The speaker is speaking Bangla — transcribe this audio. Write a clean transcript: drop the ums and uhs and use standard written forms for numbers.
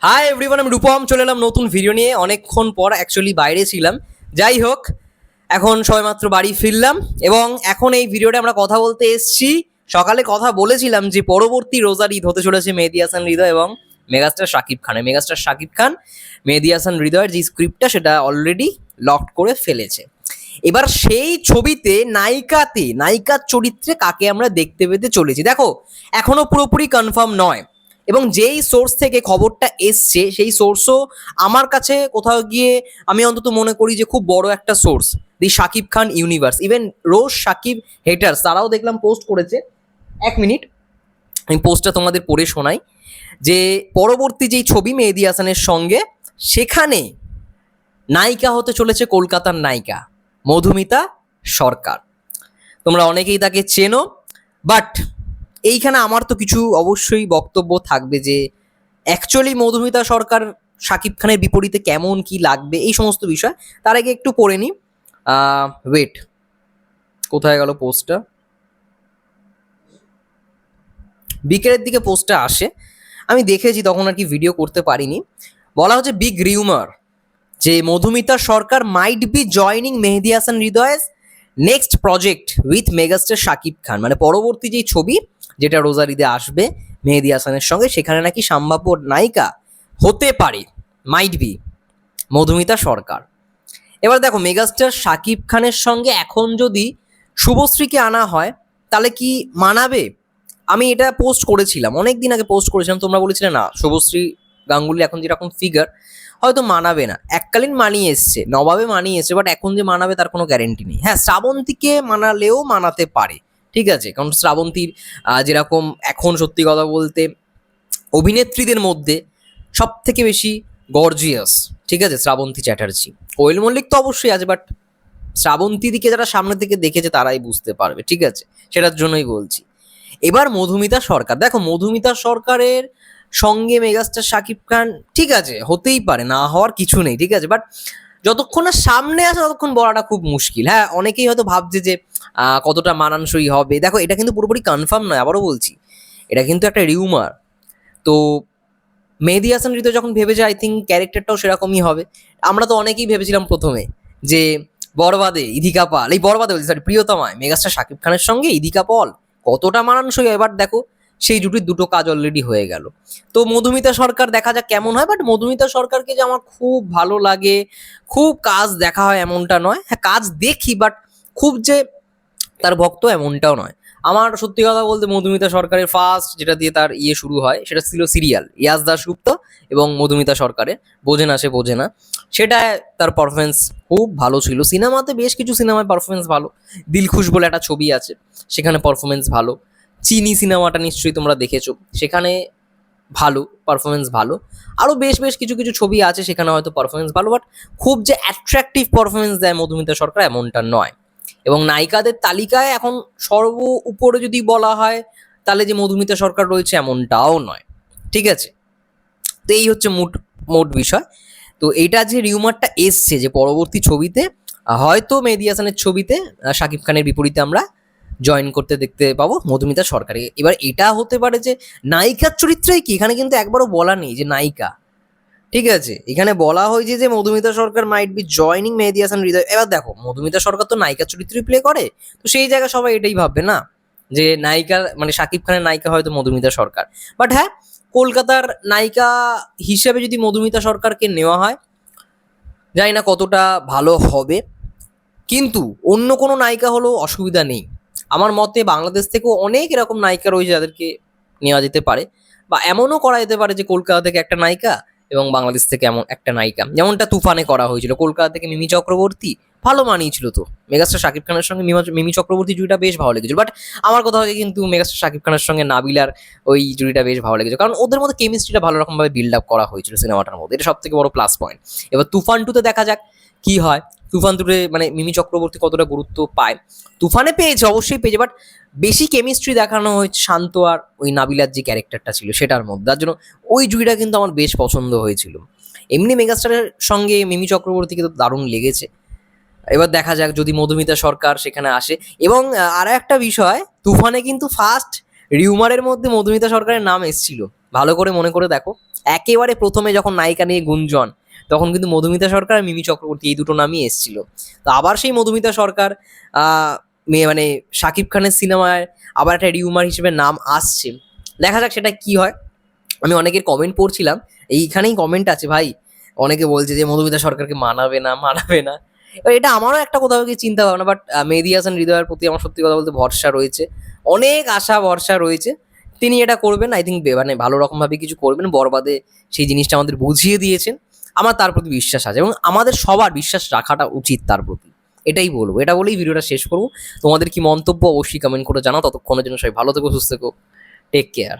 হাই এভরিওয়ান, আমি রূপম চলে এলাম নতুন ভিডিও নিয়ে। অনেকক্ষণ পর অ্যাকচুয়ালি বাইরে ছিলাম, যাই হোক এখন সবেমাত্র বাড়ি ফিরলাম এবং এখন এই ভিডিওটা আমরা কথা বলতে এসেছি। সকালে কথা বলেছিলাম যে পরবর্তী রোজার ঈদ হতে চলেছে মেহেদী হাসান হৃদয় এবং মেগাস্টার শাকিব খান মেহেদী হাসান হৃদয়ের যে স্ক্রিপ্টটা সেটা অলরেডি লক করে ফেলেছে। এবার সেই ছবিতে নায়িকার চরিত্রে কাকে আমরা দেখতে পেতে চলেছি দেখো, এখনো পুরোপুরি কনফার্ম নয় এবং যেই সোর্স থেকে খবরটা এসছে সেই সোর্সও আমার কাছে কোথাও গিয়ে আমি অন্তত মনে করি যে খুব বড় একটা সোর্স, দি শাকিব খান ইউনিভার্স। ইভেন রোজ শাকিব হেটার্স তারাও দেখলাম পোস্ট করেছে। এক মিনিট, আমি পোস্টটা তোমাদের পড়ে শোনাই যে পরবর্তী যেই ছবি মেহেদী হাসানের সঙ্গে, সেখানে নায়িকা হতে চলেছে কলকাতার নায়িকা মধুমিতা সরকার। তোমরা অনেকেই তাকে চেনো, বাট এইখানে আমার তো কিছু অবশ্যই বক্তব্য থাকবে যে অ্যাকচুয়ালি মধুমিতা সরকার শাকিব খানের বিপরীতে কেমন কি লাগবে এই সমস্ত বিষয়। তার আগে একটু পড়ে নিই। ওয়েট, কোথায় গেল পোস্টটা? বিকেলের দিকে পোস্টটা আসে, আমি দেখেছি, তখন আর কি ভিডিও করতে পারিনি। বলা হচ্ছে বিগ রিউমার যে Madhumita Sarkar might be joining Mehedi Hasan হৃদয়ের next project with megastar Shakib Khan. মানে পরবর্তী যেই ছবি যেটা রোজার ঈদে আসবে মেহেদী হাসানের সঙ্গে, সেখানে নাকি সম্ভাব্য নায়িকা হতে পারে মাইট বি মধুমিতা সরকার। এবার দেখো, মেগাস্টার শাকিব খানের সঙ্গে এখন যদি শুভশ্রীকে আনা হয় তাহলে কি মানাবে? আমি এটা পোস্ট করেছিলাম, অনেক দিন আগে পোস্ট করেছিলাম, তোমরা বলেছিলে না শুভশ্রী গাঙ্গুলি এখন যেরকম ফিগার হয়তো মানাবে না। এককালীন মানিয়ে এসছে, নবাবে মানিয়ে এসছে, বাট এখন যে মানাবে তার কোনো গ্যারেন্টি নেই। হ্যাঁ, শ্রাবন্তীকে মানালেও মানাতে পারে, ঠিক আছে, কারণ শ্রাবন্তীর যেরকম এখন সত্যি কথা বলতে অভিনেত্রীদের মধ্যে সব থেকে বেশি গর্জিয়াস, ঠিক আছে, শ্রাবন্তী চ্যাটার্জি। কোয়েল মল্লিক তো অবশ্যই আছে, বাট শ্রাবন্তী দিকে যারা সামনে থেকে দেখেছে তারাই বুঝতে পারবে, ঠিক আছে, সেটার জন্যই বলছি। এবার মধুমিতা সরকার, দেখো মধুমিতা সরকারের সঙ্গে মেগাস্টার শাকিব খান ঠিক আছে, হতেই পারে, না হওয়ার কিছু নেই, ঠিক আছে, বাট যতক্ষণ না সামনে আসে ততক্ষণ বলাটা খুব মুশকিল। হ্যাঁ, অনেকেই হয়তো ভাবছে যে কতটা মানানসই হবে। দেখো, এটা কিন্তু পুরোপুরি কনফার্ম নয়, আবারও বলছি, এটা কিন্তু একটা রিউমার। তো মেহেদী হাসান হৃদয় যখন ভেবেছে, আই থিঙ্ক ক্যারেক্টারটাও সেরকমই হবে। আমরা তো অনেকেই ভেবেছিলাম প্রথমে যে বরবাদে ইদিকা পাল, এই বরবাদে বলছি সরি, প্রিয়তমায় মেগাস্টার শাকিব খানের সঙ্গে ইদিকা পাল কতটা মানানসই। এবার দেখো সেই জুটির দুটো কাজ অলরেডি হয়ে গেল। তো মধুমিতা সরকার দেখা যাক কেমন হয়, বাট মধুমিতা সরকারকে যে আমার খুব ভালো লাগে, খুব কাজ দেখা হয় এমনটা নয়। হ্যাঁ, কাজ দেখি, বাট খুব যে তার ভক্ত এমনটাও নয়। আমার সত্যি কথা বলতে মধুমিতা সরকারের ফার্স্ট যেটা দিয়ে তার শুরু হয় সেটা ছিল সিরিয়াল ইয়াস দাশগুপ্ত এবং মধুমিতা সরকারের বোঝে না সে বোঝে না। সেটা তার পারফরমেন্স খুব ভালো ছিল। সিনেমাতে বেশ কিছু সিনেমায় পারফরমেন্স ভালো, দিলখুশ বলে একটা ছবি আছে সেখানে পারফরমেন্স ভালো, চিনি সিনেমাটা নিশ্চয়ই তোমরা দেখেছো, সেখানে ভালো পারফরমেন্স ভালো, আরও বেশ বেশ কিছু কিছু ছবি আছে সেখানে হয়তো পারফরমেন্স ভালো, বাট খুব যে অ্যাট্রাকটিভ পারফরমেন্স দেয় মধুমিতা সরকার এমনটা নয়। এবং নায়িকাদের তালিকায় এখন সর্ব উপরে যদি বলা হয় তাহলে যে মধুমিতা সরকার রয়েছে এমনটাও নয়, ঠিক আছে। তো এই হচ্ছে মোট মোট বিষয়। তো এটা যে রিউমারটা এসছে যে পরবর্তী ছবিতে হয়তো মেহেদী হাসানের ছবিতে শাকিব খানের বিপরীতে আমরা জয়েন করতে দেখতে পাবো মধুমিতা সরকারকে। এবার এটা হতে পারে যে নায়িকার চরিত্রেই কি, এখানে কিন্তু একবারও বলা নেই যে নায়িকা, ঠিক আছে, এখানে বলা হয়েছে যে Madhumita Sarkar might be joining Mehedi Hasan হৃদয়। এবার দেখো, মধুমিতা সরকার তো নায়িকার চরিত্রই প্লে করে, তো সেই জায়গায় সবাই এটাই ভাববে না যে নায়িকা মানে শাকিব খানের নায়িকা হয়তো মধুমিতা সরকার। বাট হ্যাঁ, কলকাতার নায়িকা হিসেবে যদি মধুমিতা সরকারকে নেওয়া হয় জানি না কতটা ভালো হবে, কিন্তু অন্য কোনো নায়িকা হলেও অসুবিধা নেই। আমার মতে বাংলাদেশ থেকেও অনেক এরকম নায়িকা রয়েছে যাদেরকে নেওয়া যেতে পারে, বা এমনও করা যেতে পারে যে কলকাতা থেকে একটা নায়িকা এবং বাংলাদেশ থেকে এমন একটা নায়িকা, যেমনটা তুফানে করা হয়েছিল। কলকাতা থেকে মিমি চক্রবর্তী ভালো মানিয়েছিল, তো মেগাস্টার শাকিব খানের সঙ্গে মিমি চক্রবর্তী জুড়িটা বেশ ভালো লেগেছিল। বাট আমার কথা হচ্ছে কিন্তু মেগাস্টার শাকিব খানের সঙ্গে নাবিলার ওই জুড়িটা বেশ ভালো লেগেছে, কারণ ওদের মধ্যে কেমিস্ট্রিটা ভালো রকমভাবে বিল্ড আপ করা হয়েছিল সিনেমাটার মধ্যে, এটা সব থেকে বড় প্লাস পয়েন্ট। এবার তুফান টুতে দেখা যাক কি হয়। তুফান টুতে মানে মিমি চক্রবর্তী কতটা গুরুত্ব পায়, তুফানে পেয়েছে, অবশ্যই পেয়েছে, বাট বেশি কেমিস্ট্রি দেখানো হয়েছে শান্ত আর ওই নাবিলার যে ক্যারেক্টারটা ছিল সেটার মধ্যে, তার জন্য ওই জুড়িটা কিন্তু আমার বেশ পছন্দ হয়েছিল। এমনি মেগাস্টারের সঙ্গে মিমি চক্রবর্তীকে তো দারুণ লেগেছে। এবার দেখা যাক যদি মধুমিতা সরকার সেখানে আসে। এবং আর একটা বিষয়, তুফানে কিন্তু ফার্স্ট রিউমারের মধ্যে মধুমিতা সরকারের নাম এসেছিল, ভালো করে মনে করে দেখো, একেবারে প্রথমে যখন নায়িকা নিয়ে গুঞ্জন, তখন কিন্তু মধুমিতা সরকার আর মিমি চক্রবর্তী এই দুটো নামই এসেছিল। তো আবার সেই মধুমিতা সরকার মানে শাকিব খানের সিনেমায় আবার একটা রিউমার হিসেবে নাম আসছে। দেখা যাক সেটা কি হয়। আমি অনেকের কমেন্ট পড়ছিলাম, এইখানেই কমেন্ট আছে ভাই, অনেকে বলছে যে মধুমিতা সরকারকে মানাবে না, মানাবে না। এবার এটা আমারও একটা কোথাও গিয়ে চিন্তা ভাবনা, বাট মেহেদী হাসান হৃদয়ের প্রতি আমার সত্যি কথা বলতে ভরসা রয়েছে, অনেক আশা ভরসা রয়েছে। তিনি এটা করবেন, আই থিঙ্ক মানে ভালো রকমভাবে কিছু করবেন। বরবাদে সেই জিনিসটা আমাদের বুঝিয়ে দিয়েছেন, আমার তার প্রতি বিশ্বাস আছে এবং আমাদের সবার বিশ্বাস রাখাটা উচিত তার প্রতি। এটাই বলবো, এটা বলেই ভিডিওটা শেষ করবো। তোমাদের কি মন্তব্য অবশ্যই কমেন্ট করে জানাও। ততক্ষণের জন্য সবাই ভালো থেকো, সুস্থ থেকো, টেক কেয়ার।